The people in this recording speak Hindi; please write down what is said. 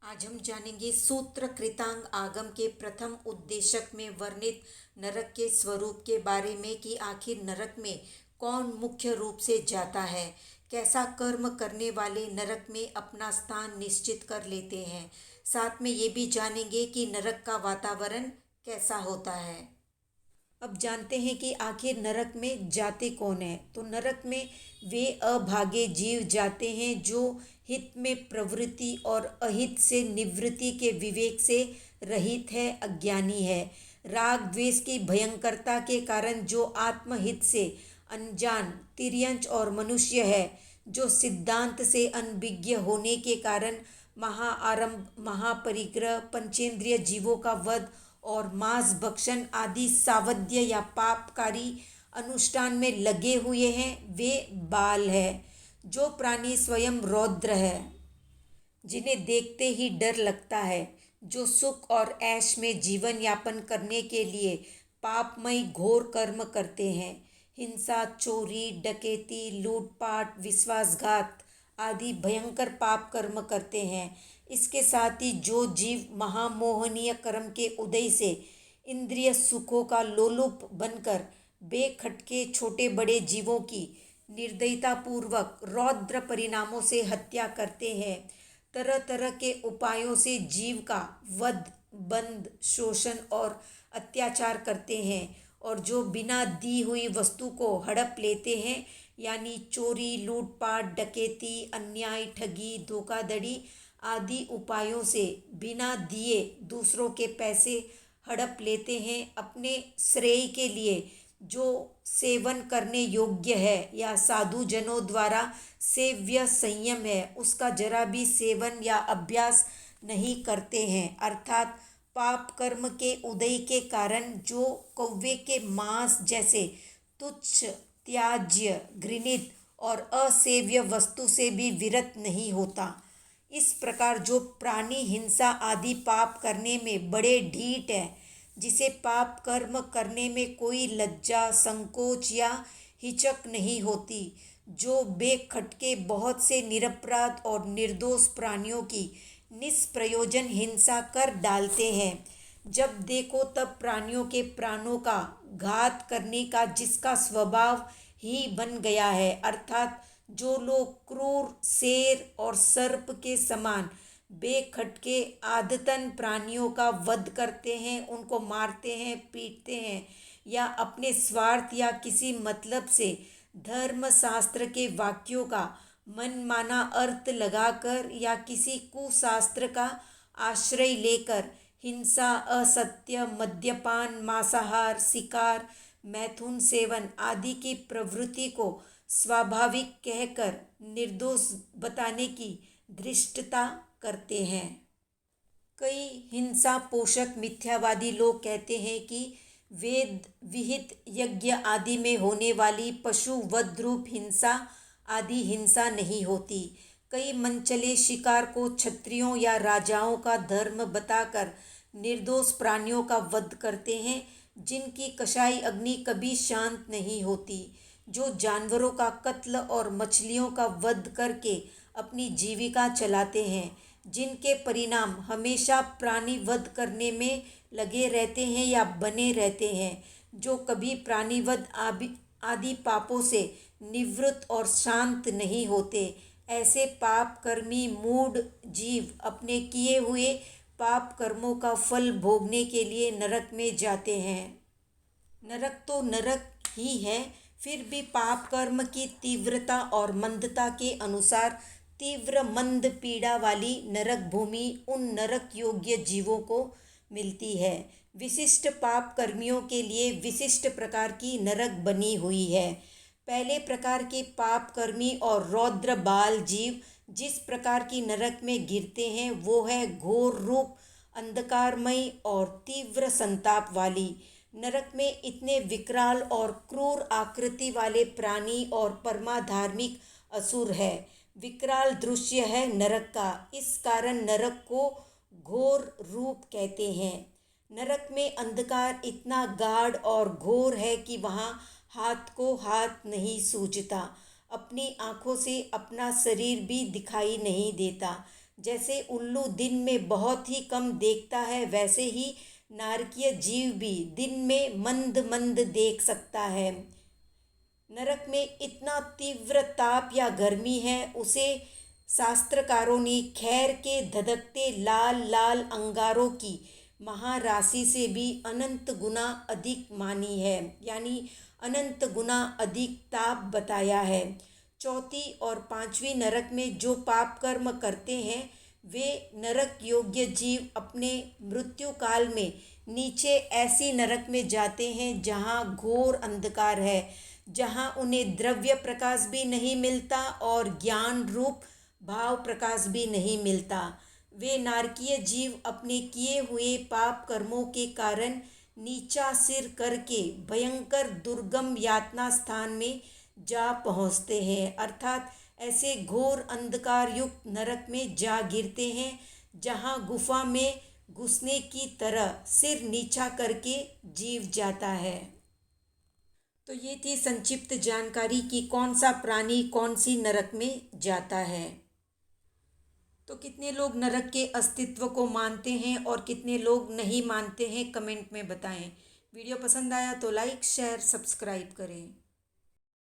आज हम जानेंगे सूत्र कृतांग आगम के प्रथम उद्देशक में वर्णित नरक के स्वरूप के बारे में कि आखिर नरक में कौन मुख्य रूप से जाता है, कैसा कर्म करने वाले नरक में अपना स्थान निश्चित कर लेते हैं। साथ में ये भी जानेंगे कि नरक का वातावरण कैसा होता है। अब जानते हैं कि आखिर नरक में जाते कौन है। तो नरक में वे अभागे जीव जाते हैं जो हित में प्रवृत्ति और अहित से निवृत्ति के विवेक से रहित है, अज्ञानी है। राग द्वेष की भयंकरता के कारण जो आत्महित से अनजान तिर्यंच और मनुष्य है, जो सिद्धांत से अनभिज्ञ होने के कारण महाआरंभ, महापरिग्रह, पंचेंद्रिय जीवों का वध और मांस भक्षण आदि सावध्य या पापकारी अनुष्ठान में लगे हुए हैं, वे बाल है। जो प्राणी स्वयं रौद्र है, जिन्हें देखते ही डर लगता है, जो सुख और ऐश में जीवन यापन करने के लिए पापमय घोर कर्म करते हैं, हिंसा, चोरी, डकैती, लूटपाट, विश्वासघात आदि भयंकर पाप कर्म करते हैं। इसके साथ ही जो जीव महामोहनीय कर्म के उदय से इंद्रिय सुखों का लोलुप बनकर बेखटके छोटे बड़े जीवों की निर्दयतापूर्वक रौद्र परिणामों से हत्या करते हैं, तरह तरह के उपायों से जीव का वध, बंध, शोषण और अत्याचार करते हैं, और जो बिना दी हुई वस्तु को हड़प लेते हैं, यानी चोरी, लूटपाट, डकैती, अन्याय, ठगी, धोखाधड़ी आदि उपायों से बिना दिए दूसरों के पैसे हड़प लेते हैं अपने श्रेय के लिए, जो सेवन करने योग्य है या साधु जनों द्वारा सेव्य संयम है, उसका जरा भी सेवन या अभ्यास नहीं करते हैं। अर्थात पाप कर्म के उदय के कारण जो कौवे के मांस जैसे तुच्छ, त्याज्य, घृणित और असेव्य वस्तु से भी विरत नहीं होता, इस प्रकार जो प्राणी हिंसा आदि पाप करने में बड़े ढीठ है, जिसे पाप कर्म करने में कोई लज्जा, संकोच या हिचक नहीं होती, जो बेखटके बहुत से निरपराध और निर्दोष प्राणियों की निष्प्रयोजन हिंसा कर डालते हैं, जब देखो तब प्राणियों के प्राणों का घात करने का जिसका स्वभाव ही बन गया है, अर्थात जो लोग क्रूर शेर और सर्प के समान बेखटके आदतन प्राणियों का वध करते हैं, उनको मारते हैं, पीटते हैं, या अपने स्वार्थ या किसी मतलब से धर्म शास्त्र के वाक्यों का मनमाना अर्थ लगाकर या किसी कुशास्त्र का आश्रय लेकर हिंसा, असत्य, मद्यपान, मांसाहार, शिकार, मैथुन सेवन आदि की प्रवृत्ति को स्वाभाविक कहकर निर्दोष बताने की धृष्टता करते हैं। कई हिंसा पोषक मिथ्यावादी लोग कहते हैं कि वेद विहित यज्ञ आदि में होने वाली पशु वध रूप हिंसा आदि हिंसा नहीं होती। कई मनचले शिकार को क्षत्रियों या राजाओं का धर्म बताकर निर्दोष प्राणियों का वध करते हैं, जिनकी कसाई अग्नि कभी शांत नहीं होती, जो जानवरों का कत्ल और मछलियों का वध करके अपनी जीविका चलाते हैं, जिनके परिणाम हमेशा प्राणी वध करने में लगे रहते हैं या बने रहते हैं, जो कभी प्राणिवध आदि पापों से निवृत्त और शांत नहीं होते। ऐसे पाप कर्मी मूढ़ जीव अपने किए हुए पाप कर्मों का फल भोगने के लिए नरक में जाते हैं। नरक तो नरक ही है, फिर भी पाप कर्म की तीव्रता और मंदता के अनुसार तीव्र मंद पीड़ा वाली नरक भूमि उन नरक योग्य जीवों को मिलती है। विशिष्ट पाप कर्मियों के लिए विशिष्ट प्रकार की नरक बनी हुई है। पहले प्रकार के पाप कर्मी और रौद्र बाल जीव जिस प्रकार की नरक में गिरते हैं, वो है घोर रूप, अंधकारमय और तीव्र संताप वाली। नरक में इतने विकराल और क्रूर आकृति वाले प्राणी और परमाधार्मिक असुर है। विकराल दृश्य है नरक का, इस कारण नरक को घोर रूप कहते हैं। नरक में अंधकार इतना गाढ़ और घोर है कि वहाँ हाथ को हाथ नहीं सूझता, अपनी आँखों से अपना शरीर भी दिखाई नहीं देता। जैसे उल्लू दिन में बहुत ही कम देखता है, वैसे ही नारकीय जीव भी दिन में मंद मंद देख सकता है। नरक में इतना तीव्र ताप या गर्मी है, उसे शास्त्रकारों ने खैर के धधकते लाल लाल अंगारों की महाराशि से भी अनंत गुना अधिक मानी है, यानी अनंत गुना अधिक ताप बताया है। चौथी और पांचवी नरक में जो पाप कर्म करते हैं, वे नरक योग्य जीव अपने मृत्यु काल में नीचे ऐसी नरक में जाते हैं जहाँ घोर अंधकार है, जहाँ उन्हें द्रव्य प्रकाश भी नहीं मिलता और ज्ञान रूप भाव प्रकाश भी नहीं मिलता। वे नारकीय जीव अपने किए हुए पाप कर्मों के कारण नीचा सिर करके भयंकर दुर्गम यातना स्थान में जा पहुँचते हैं, अर्थात ऐसे घोर अंधकार युक्त नरक में जा गिरते हैं जहाँ गुफा में घुसने की तरह सिर नीचा करके जीव जाता है। तो ये थी संक्षिप्त जानकारी कि कौन सा प्राणी कौन सी नरक में जाता है। तो कितने लोग नरक के अस्तित्व को मानते हैं और कितने लोग नहीं मानते हैं, कमेंट में बताएं। वीडियो पसंद आया तो लाइक शेयर सब्सक्राइब करें।